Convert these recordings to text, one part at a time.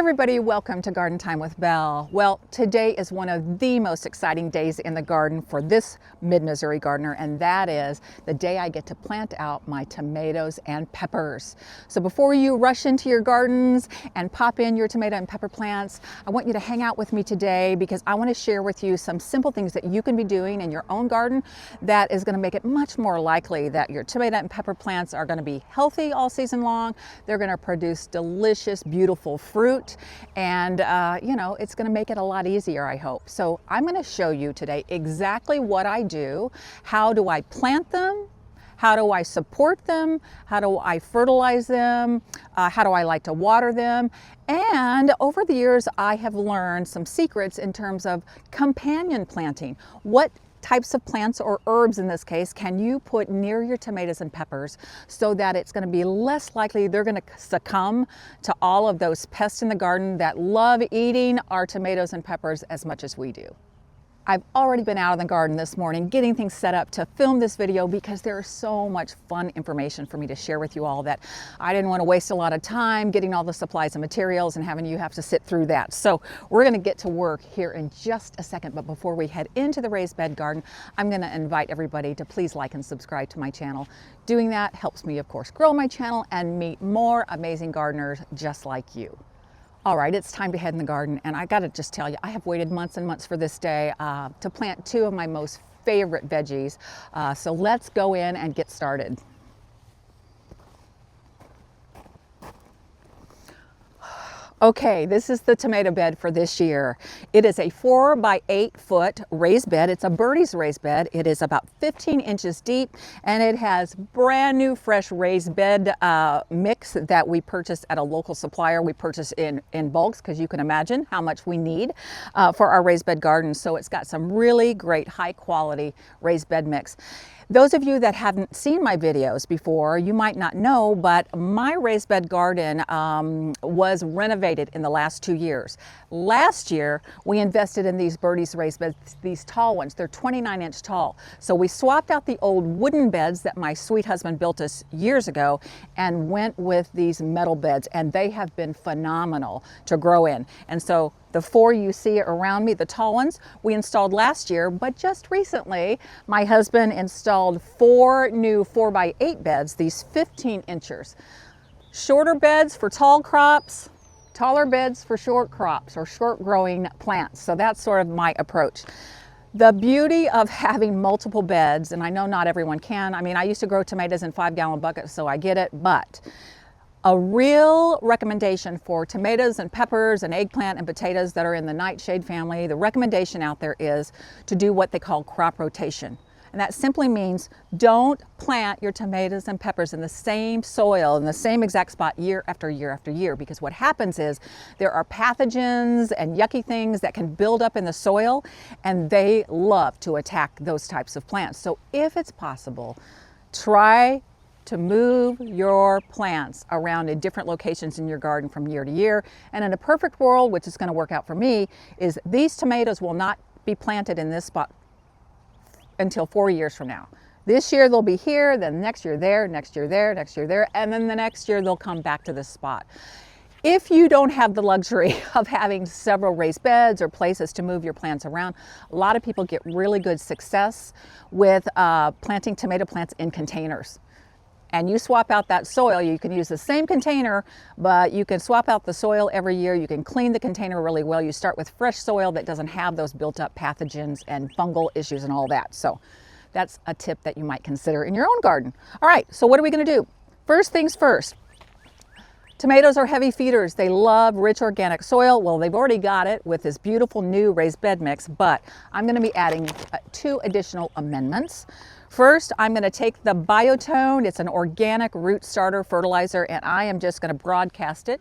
everybody, welcome to Garden Time with Belle. Well, today is one of the most exciting days in the garden for this mid-Missouri gardener, and that is the day I get to plant out my tomatoes and peppers. So before you rush into your gardens and pop in your tomato and pepper plants, I want you to hang out with me today because I want to share with you some simple things that you can be doing in your own garden that is going to make it much more likely that your tomato and pepper plants are going to be healthy all season long. They're going to produce delicious, beautiful fruit. And it's going to make it a lot easier, I hope. So I'm going to show you today exactly what I do. How do I plant them? How do I support them? How do I fertilize them? How do I like to water them? And over the years, I have learned some secrets in terms of companion planting. What types of plants, or herbs in this case, can you put near your tomatoes and peppers so that it's going to be less likely they're going to succumb to all of those pests in the garden that love eating our tomatoes and peppers as much as we do. I've already been out in the garden this morning getting things set up to film this video because there is so much fun information for me to share with you all that I didn't want to waste a lot of time getting all the supplies and materials and having you have to sit through that. So we're going to get to work here in just a second, but before we head into the raised bed garden, I'm going to invite everybody to please like and subscribe to my channel. Doing that helps me, of course, grow my channel and meet more amazing gardeners just like you. All right, it's time to head in the garden, and I gotta just tell you, I have waited months and months for this day to plant two of my most favorite veggies. So let's go in and get started. Okay, this is the tomato bed for this year. It is a 4 by 8 foot raised bed. It's a birdie's raised bed. It is about 15 inches deep, and it has brand new fresh raised bed mix that we purchased at a local supplier. We purchased in bulks because you can imagine how much we need for our raised bed garden. So it's got some really great high quality raised bed mix. Those of you that haven't seen my videos before, you might not know, but my raised bed garden was renovated in the last 2 years. Last year, we invested in these birdie's raised beds, these tall ones. They're 29-inch tall. So we swapped out the old wooden beds that my sweet husband built us years ago and went with these metal beds, and they have been phenomenal to grow in. And so the 4 you see around me, the tall ones, we installed last year, but just recently, my husband installed 4 new 4 by 8 beds, these 15 inchers. Shorter beds for tall crops, taller beds for short crops or short growing plants. So that's sort of my approach. The beauty of having multiple beds, and I know not everyone can. I mean, I used to grow tomatoes in 5-gallon buckets, so I get it, but a real recommendation for tomatoes and peppers and eggplant and potatoes that are in the nightshade family, the recommendation out there is to do what they call crop rotation. And that simply means don't plant your tomatoes and peppers in the same soil, in the same exact spot year after year after year, because what happens is there are pathogens and yucky things that can build up in the soil, and they love to attack those types of plants. So if it's possible, try to move your plants around in different locations in your garden from year to year. And in a perfect world, which is going to work out for me, is these tomatoes will not be planted in this spot until 4 years from now. This year they'll be here, then next year there, next year there, next year there, and then the next year they'll come back to this spot. If you don't have the luxury of having several raised beds or places to move your plants around, a lot of people get really good success with planting tomato plants in containers. And you swap out that soil. You can use the same container, but you can swap out the soil every year. You can clean the container really well. You start with fresh soil that doesn't have those built up pathogens and fungal issues and all that. So that's a tip that you might consider in your own garden. All right, so what are we gonna do? First things first. Tomatoes are heavy feeders. They love rich organic soil. Well, they've already got it with this beautiful new raised bed mix, but I'm gonna be adding 2 additional amendments. First, I'm going to take the Biotone. It's an organic root starter fertilizer, and I am just going to broadcast it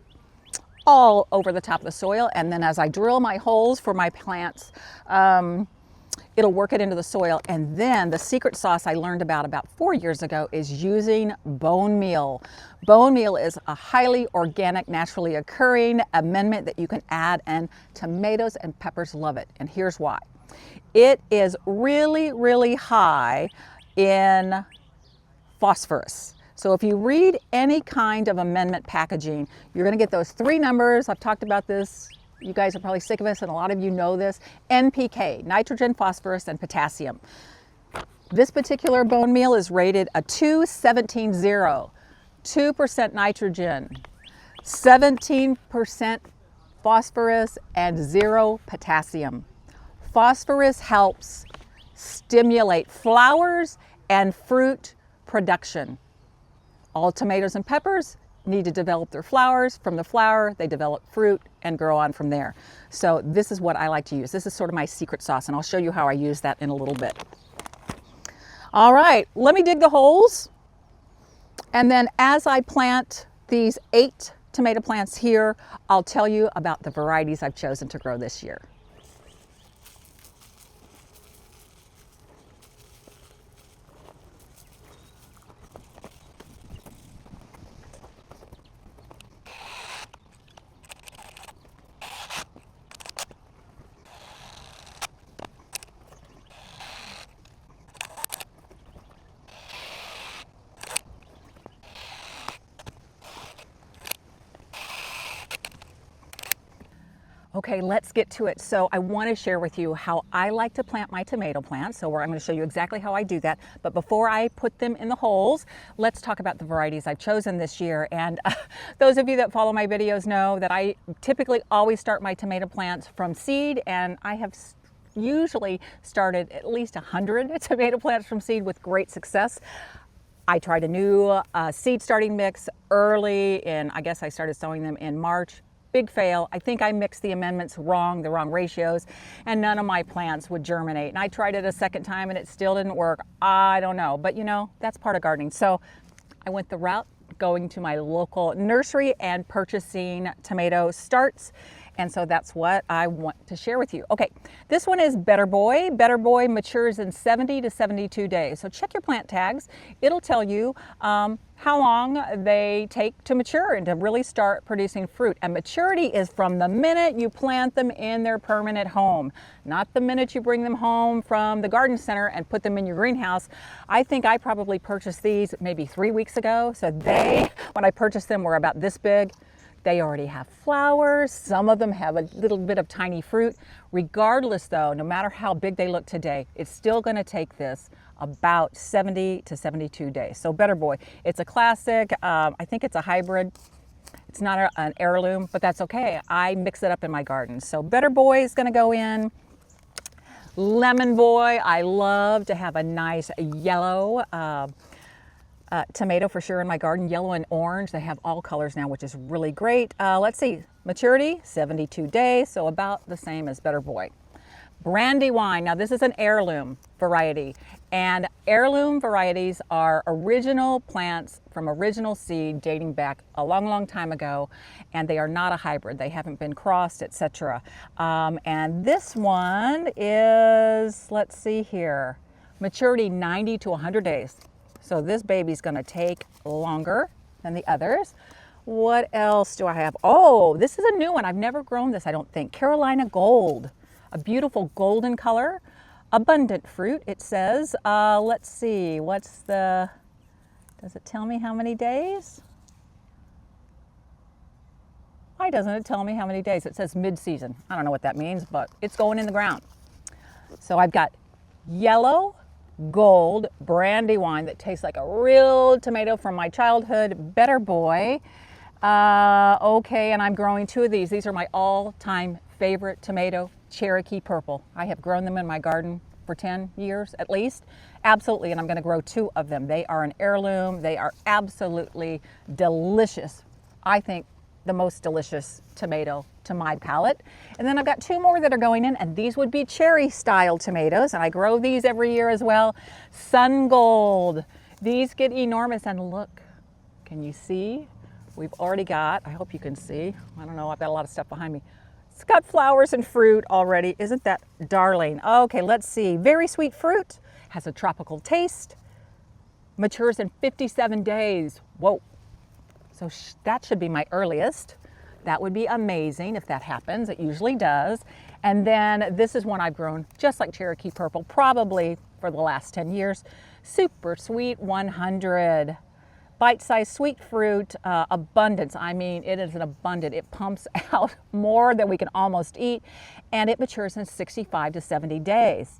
all over the top of the soil. And then as I drill my holes for my plants, it'll work it into the soil. And then the secret sauce I learned about 4 years ago is using bone meal. Bone meal is a highly organic, naturally occurring amendment that you can add, and tomatoes and peppers love it. And here's why. It is really, really high in phosphorus. So if you read any kind of amendment packaging, you're going to get those 3 numbers. I've talked about this. You guys are probably sick of us, and a lot of you know this. NPK, nitrogen, phosphorus, and potassium. This particular bone meal is rated a 2-17-0, 2% nitrogen, 17% phosphorus, and 0 potassium. Phosphorus helps stimulate flowers and fruit production. All tomatoes and peppers need to develop their flowers. From the flower, they develop fruit and grow on from there. So this is what I like to use. This is sort of my secret sauce, and I'll show you how I use that in a little bit. All right, let me dig the holes. And then as I plant these 8 tomato plants here, I'll tell you about the varieties I've chosen to grow this year. Okay, let's get to it. So I want to share with you how I like to plant my tomato plants. So I'm going to show you exactly how I do that. But before I put them in the holes, let's talk about the varieties I've chosen this year. And those of you that follow my videos know that I typically always start my tomato plants from seed, and I have usually started at least 100 tomato plants from seed with great success. I tried a new seed starting mix early, and I guess I started sowing them in March. Big fail. I think I mixed the amendments wrong, the wrong ratios, and none of my plants would germinate. And I tried it a second time and it still didn't work. I don't know, but you know, that's part of gardening. So I went the route going to my local nursery and purchasing tomato starts. And so that's what I want to share with you. Okay, this one is Better Boy. Better Boy matures in 70 to 72 days. So check your plant tags. It'll tell you how long they take to mature and to really start producing fruit. And maturity is from the minute you plant them in their permanent home, not the minute you bring them home from the garden center and put them in your greenhouse. I think I probably purchased these maybe 3 weeks ago. So when I purchased them, were about this big. They already have flowers. Some of them have a little bit of tiny fruit. Regardless though, no matter how big they look today, it's still gonna take this about 70 to 72 days. So Better Boy, it's a classic. I think it's a hybrid. It's not an heirloom, but that's okay. I mix it up in my garden. So Better Boy is gonna go in. Lemon Boy, I love to have a nice yellow tomato for sure in my garden, yellow and orange. They have all colors now, which is really great. Let's see, maturity, 72 days, so about the same as Better Boy. Brandywine, now this is an heirloom variety, and heirloom varieties are original plants from original seed dating back a long, long time ago, and they are not a hybrid. They haven't been crossed, etc. And this one is, let's see here, maturity 90 to 100 days. So this baby's gonna take longer than the others. What else do I have? Oh, this is a new one. I've never grown this, I don't think. Carolina Gold, a beautiful golden color, abundant fruit, it says. Let's see, does it tell me how many days? Why doesn't it tell me how many days? It says mid-season. I don't know what that means, but it's going in the ground. So I've got yellow, gold Brandywine that tastes like a real tomato from my childhood, Better Boy. Okay, and I'm growing 2 of these. These are my all-time favorite tomato, Cherokee Purple. I have grown them in my garden for 10 years at least. Absolutely, and I'm going to grow 2 of them. They are an heirloom. They are absolutely delicious. I think the most delicious tomato to my palate. And then I've got 2 more that are going in, and these would be cherry style tomatoes, and I grow these every year as well. Sun Gold. These get enormous, and look, can you see? We've already got, I hope you can see, I don't know, I've got a lot of stuff behind me. It's got flowers and fruit already. Isn't that darling? Okay, let's see. Very sweet fruit, has a tropical taste, matures in 57 days. Whoa. So that should be my earliest. That would be amazing if that happens. It usually does. And then this is one I've grown just like Cherokee Purple, probably for the last 10 years. Super sweet 100. bite-sized sweet fruit abundance. I mean, it is an abundant. It pumps out more than we can almost eat, and it matures in 65 to 70 days.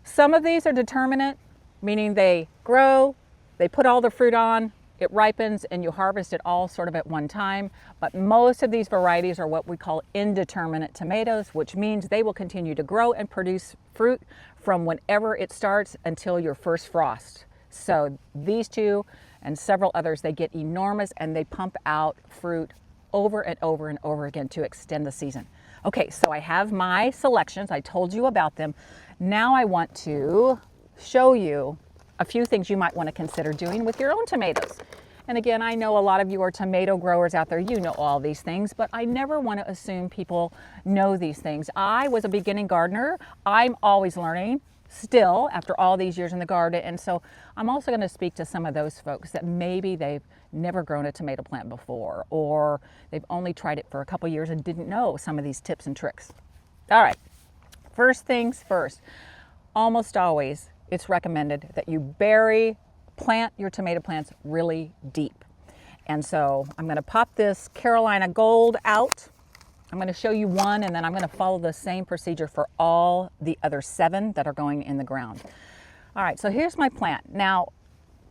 Some of these are determinate, meaning they grow, they put all the fruit on, it ripens, and you harvest it all sort of at one time. But most of these varieties are what we call indeterminate tomatoes, which means they will continue to grow and produce fruit from whenever it starts until your first frost. So these two and several others, they get enormous and they pump out fruit over and over and over again to extend the season. Okay, so I have my selections. I told you about them. Now I want to show you a few things you might want to consider doing with your own tomatoes. And again, I know a lot of you are tomato growers out there. You know all these things, but I never want to assume people know these things. I was a beginning gardener. I'm always learning still after all these years in the garden. And so I'm also going to speak to some of those folks that maybe they've never grown a tomato plant before, or they've only tried it for a couple years and didn't know some of these tips and tricks. All right, first things first, almost always it's recommended that you plant your tomato plants really deep. And so I'm going to pop this Carolina Gold out. I'm going to show you one, and then I'm going to follow the same procedure for all the other 7 that are going in the ground. All right, so here's my plant. Now,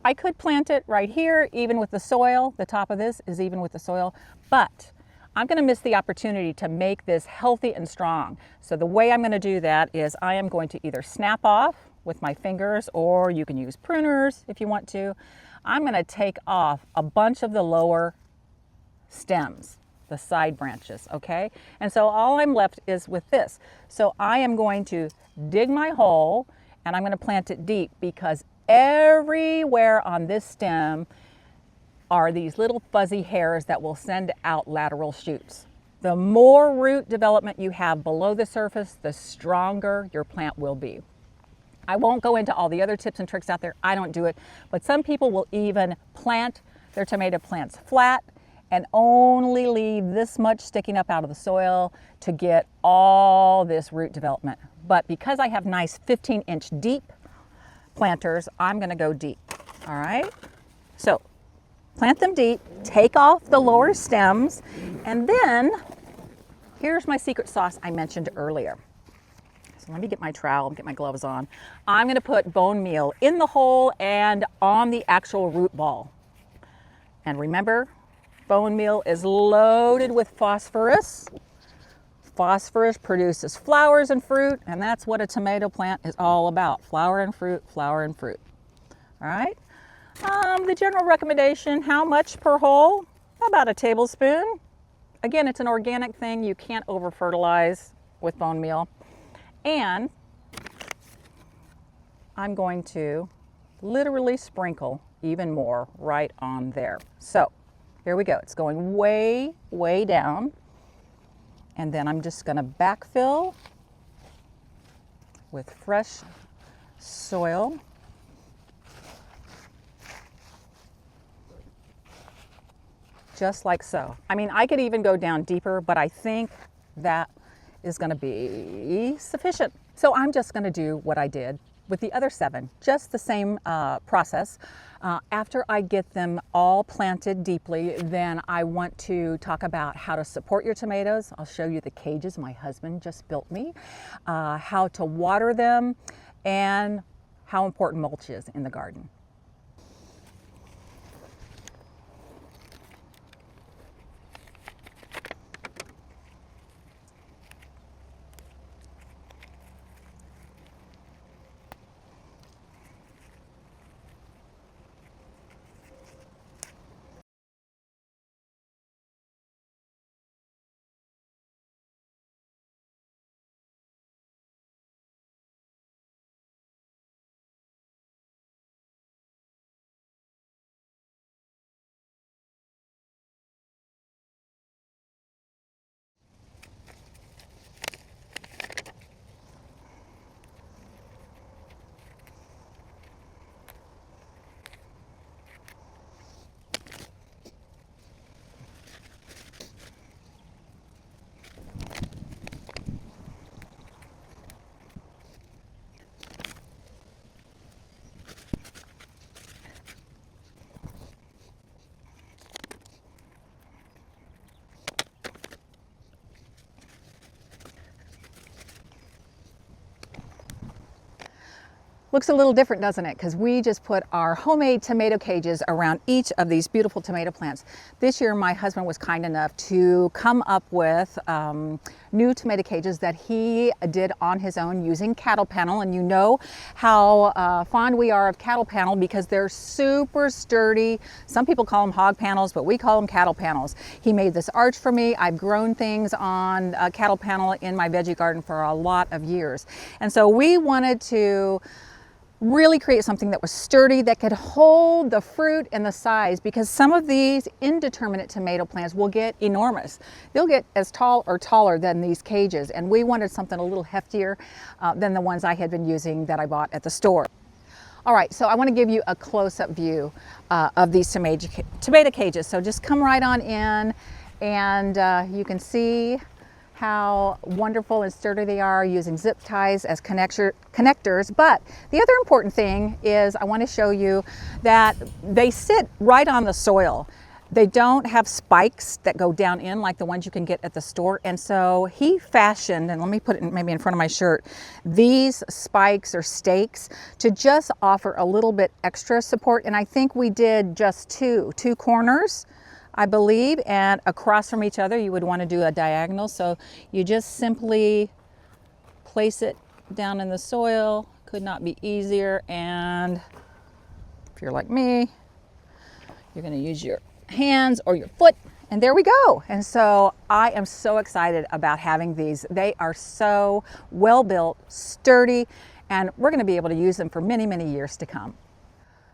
I could plant it right here, even with the soil. The top of this is even with the soil, but I'm going to miss the opportunity to make this healthy and strong. So the way I'm going to do that is I am going to either snap off with my fingers, or you can use pruners if you want to. I'm going to take off a bunch of the lower stems, the side branches, okay? And so all I'm left is with this. So I am going to dig my hole and I'm going to plant it deep, because everywhere on this stem are these little fuzzy hairs that will send out lateral shoots. The more root development you have below the surface, the stronger your plant will be. I won't go into all the other tips and tricks out there. I don't do it, but some people will even plant their tomato plants flat and only leave this much sticking up out of the soil to get all this root development. But because I have nice 15-inch deep planters, I'm going to go deep. All right, so plant them deep, take off the lower stems, and then here's my secret sauce I mentioned earlier. So let me get my trowel, get my gloves on. I'm going to put bone meal in the hole and on the actual root ball. And remember, bone meal is loaded with phosphorus. Phosphorus produces flowers and fruit, and that's what a tomato plant is all about. Flower and fruit, flower and fruit. All right. The general recommendation, how much per hole? About a tablespoon. Again, it's an organic thing. You can't over fertilize with bone meal. And I'm going to literally sprinkle even more right on there. So here we go. It's going way, way down. And then I'm just going to backfill with fresh soil. Just like so. I mean, I could even go down deeper, but I think that is going to be sufficient. So I'm just going to do what I did with the other 7, just the same process. After I get them all planted deeply, then I want to talk about how to support your tomatoes. I'll show you the cages my husband just built me, how to water them, and how important mulch is in the garden. Looks a little different, doesn't it? Because we just put our homemade tomato cages around each of these beautiful tomato plants. This year, my husband was kind enough to come up with new tomato cages that he did on his own using cattle panel. And you know how fond we are of cattle panel because they're super sturdy. Some people call them hog panels, but we call them cattle panels. He made this arch for me. I've grown things on cattle panel in my veggie garden for a lot of years. And so we wanted to really create something that was sturdy, that could hold the fruit and the size, because some of these indeterminate tomato plants will get enormous. They'll get as tall or taller than these cages, and we wanted something a little heftier than the ones I had been using that I bought at the store. All right, so I want to give you a close-up view of these tomato cages. So just come right on in, and you can see how wonderful and sturdy they are, using zip ties as connectors. But the other important thing is I want to show you that they sit right on the soil. They don't have spikes that go down in like the ones you can get at the store. And so he fashioned, and let me put it maybe in front of my shirt, these spikes or stakes to just offer a little bit extra support. And I think we did just two corners, I believe, and across from each other you would want to do a diagonal. So you just simply place it down in the soil. Could not be easier. And if you're like me, you're going to use your hands or your foot, and there we go. And so I am so excited about having these. They are so well built, sturdy, and we're going to be able to use them for many, many years to come.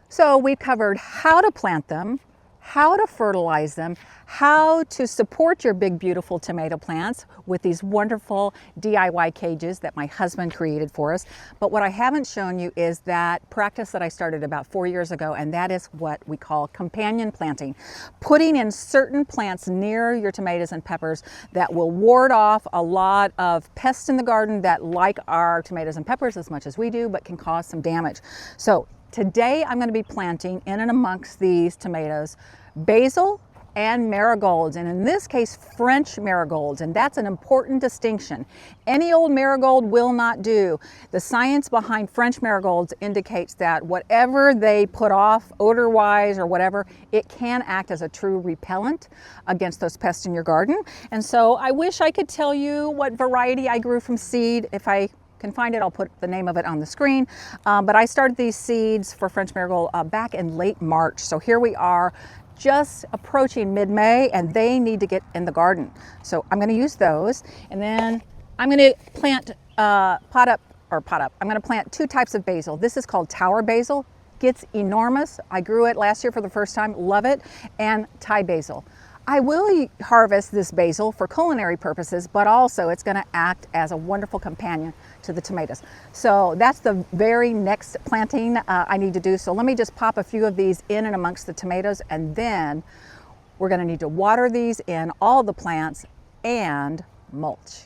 So we've covered how to plant them, how to fertilize them, how to support your big, beautiful tomato plants with these wonderful DIY cages that my husband created for us. But what I haven't shown you is that practice that I started about 4 years ago, and that is what we call companion planting. Putting in certain plants near your tomatoes and peppers that will ward off a lot of pests in the garden that like our tomatoes and peppers as much as we do, but can cause some damage. So today I'm going to be planting in and amongst these tomatoes basil and marigolds, and in this case French marigolds, and that's an important distinction. Any old marigold will not do. The science behind French marigolds indicates that whatever they put off odor-wise or whatever, it can act as a true repellent against those pests in your garden. And so I wish I could tell you what variety I grew from seed. If I can find it, I'll put the name of it on the screen. But I started these seeds for French marigold back in late March. So here we are, just approaching mid-May, and they need to get in the garden. So I'm going to use those, and then I'm going to plant I'm going to plant two types of basil. This is called tower basil. Gets enormous. I grew it last year for the first time. Love it. And Thai basil. I will harvest this basil for culinary purposes, but also it's going to act as a wonderful companion to the tomatoes. So that's the very next planting I need to do. So let me just pop a few of these in and amongst the tomatoes, and then we're going to need to water these in all the plants and mulch.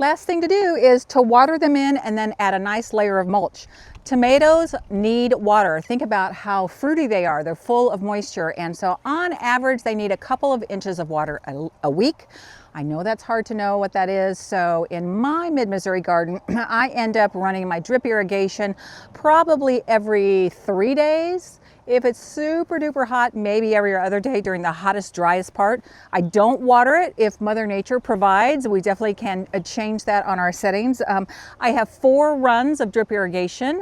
Last thing to do is to water them in and then add a nice layer of mulch. Tomatoes need water. Think about how fruity they are. They're full of moisture, and so on average they need a couple of inches of water a week. I know that's hard to know what that is. So in my mid-Missouri garden, I end up running my drip irrigation probably every 3 days. If it's super duper hot, maybe every other day during the hottest, driest part. I don't water it if Mother Nature provides. We definitely can change that on our settings. I have 4 runs of drip irrigation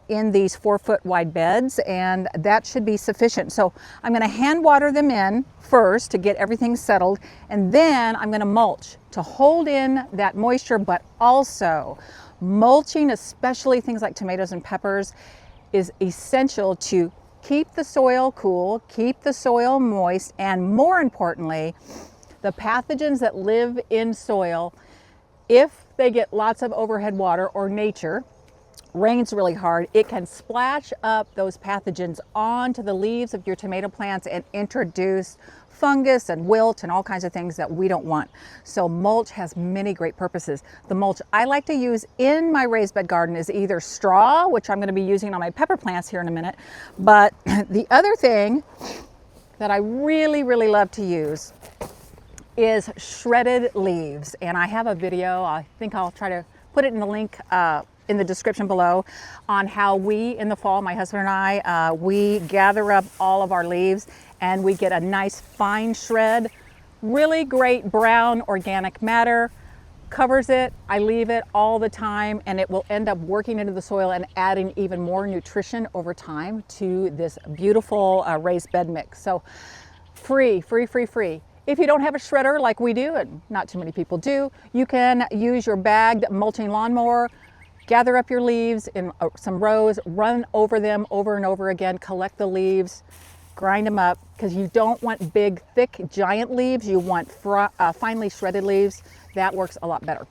in these 4-foot wide beds, and that should be sufficient. So I'm going to hand water them in first to get everything settled, and then I'm going to mulch to hold in that moisture. But also mulching, especially things like tomatoes and peppers, is essential to keep the soil cool, keep the soil moist, and more importantly, the pathogens that live in soil, if they get lots of overhead water or nature rains really hard, it can splash up those pathogens onto the leaves of your tomato plants and introduce fungus and wilt and all kinds of things that we don't want. So mulch has many great purposes. The mulch I like to use in my raised bed garden is either straw, which I'm going to be using on my pepper plants here in a minute, but the other thing that I really love to use is shredded leaves. And I have a video, I think I'll try to put it in the link in the description below, on how we in the fall, my husband and I, we gather up all of our leaves and we get a nice fine shred, really great brown organic matter, covers it. I leave it all the time and it will end up working into the soil and adding even more nutrition over time to this beautiful raised bed mix. So free. If you don't have a shredder like we do, and not too many people do, you can use your bagged mulching lawnmower, gather up your leaves in some rows, run over them over and over again, collect the leaves, grind them up, because you don't want big, thick, giant leaves. You want finely shredded leaves. That works a lot better.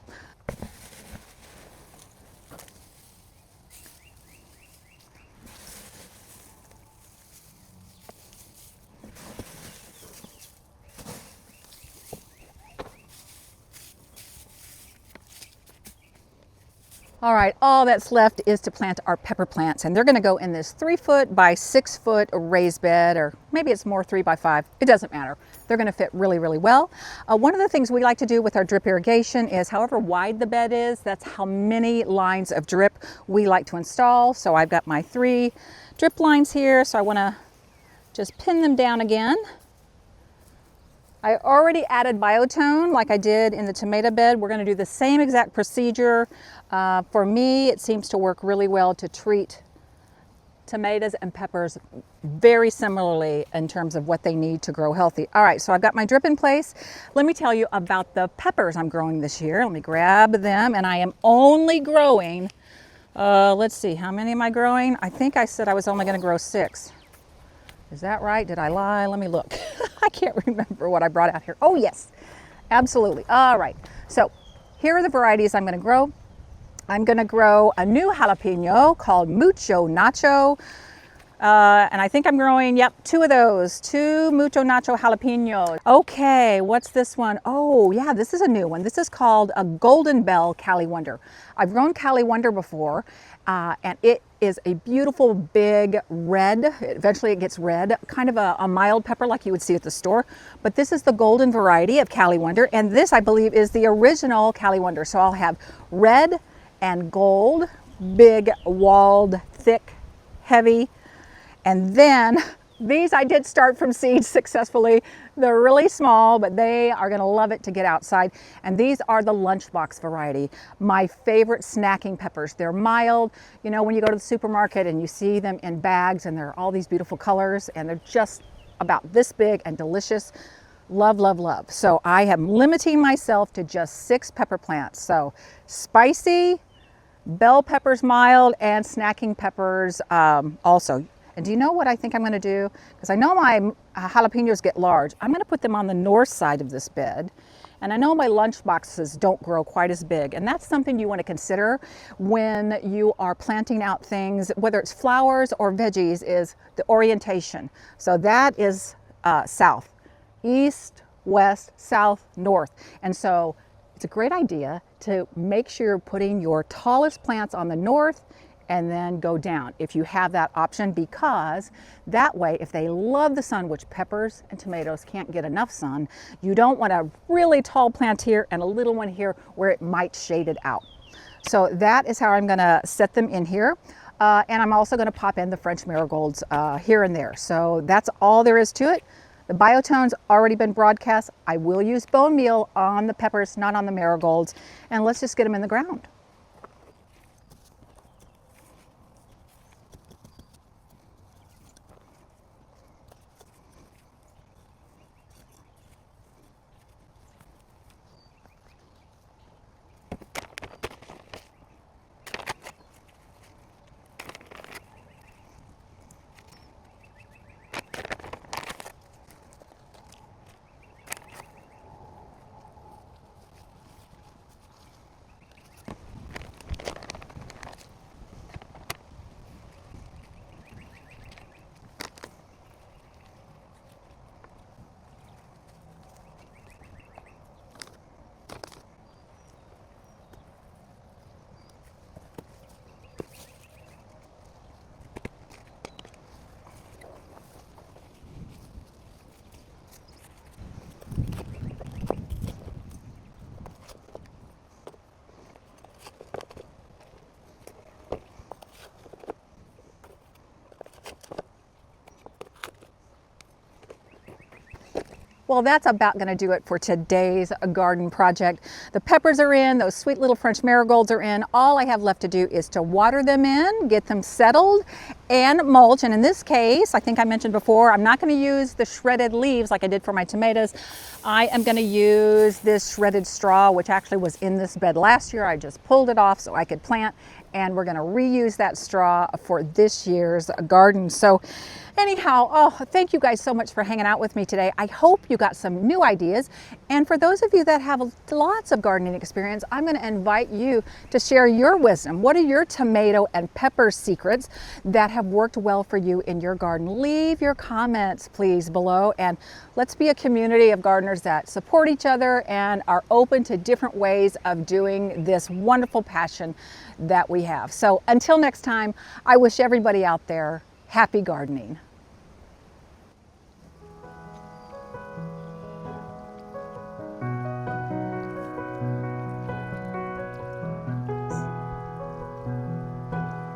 All right, all that's left is to plant our pepper plants, and they're going to go in this 3-foot by 6-foot raised bed, or maybe it's more 3 by 5. It doesn't matter. They're going to fit really well. One of the things we like to do with our drip irrigation is, however wide the bed is, that's how many lines of drip we like to install. So I've got my 3 drip lines here, so I want to just pin them down again. I already added biotone like I did in the tomato bed. We're going to do the same exact procedure. For me, it seems to work really well to treat tomatoes and peppers very similarly in terms of what they need to grow healthy. All right, so I've got my drip in place. Let me tell you about the peppers I'm growing this year. Let me grab them, and I am only growing, let's see, how many am I growing? I think I said I was only going to grow 6. Is that right? Did I lie? Let me look. I can't remember what I brought out here. Oh yes, absolutely. All right, so here are the varieties I'm going to grow. I'm going to grow a new jalapeno called Mucho Nacho. And I think I'm growing, 2 of those, 2 Mucho Nacho jalapenos. Okay, what's this one? Oh yeah, this is a new one. This is called a Golden Bell Cali Wonder. I've grown Cali Wonder before, and it is a beautiful big red. Eventually it gets red, kind of a mild pepper like you would see at the store. But this is the golden variety of Cali Wonder, and this I believe is the original Cali Wonder. So I'll have red and gold, big, walled, thick, heavy. And then these I did start from seeds successfully. They're really small, but they are going to love it to get outside. And these are the lunchbox variety, my favorite snacking peppers. They're mild. You know, when you go to the supermarket and you see them in bags and they're all these beautiful colors and they're just about this big and delicious. Love. So I am limiting myself to just 6 pepper plants. So spicy, bell peppers mild, and snacking peppers also. And do you know what I think I'm going to do? Because I know my jalapenos get large. I'm going to put them on the north side of this bed. And I know my lunch boxes don't grow quite as big. And that's something you want to consider when you are planting out things, whether it's flowers or veggies, is the orientation. So that is south, east, west, south, north. And so it's a great idea to make sure you're putting your tallest plants on the north and then go down if you have that option, because that way, if they love the sun, which peppers and tomatoes can't get enough sun, you don't want a really tall plant here and a little one here where it might shade it out. So that is how I'm going to set them in here. And I'm also going to pop in the French marigolds here and there. So that's all there is to it. The biotone's already been broadcast. I will use bone meal on the peppers, not on the marigolds. And let's just get them in the ground. Well, that's about going to do it for today's garden project. The peppers are in, those sweet little French marigolds are in. All I have left to do is to water them in, get them settled, and mulch. And in this case, I think I mentioned before, I'm not going to use the shredded leaves like I did for my tomatoes. I am going to use this shredded straw, which actually was in this bed last year. I just pulled it off so I could plant, and we're going to reuse that straw for this year's garden. So anyhow, oh, thank you guys so much for hanging out with me today. I hope you got some new ideas. And for those of you that have lots of gardening experience, I'm going to invite you to share your wisdom. What are your tomato and pepper secrets that have worked well for you in your garden? Leave your comments, please, below. And let's be a community of gardeners that support each other and are open to different ways of doing this wonderful passion that we have. So until next time, I wish everybody out there happy gardening.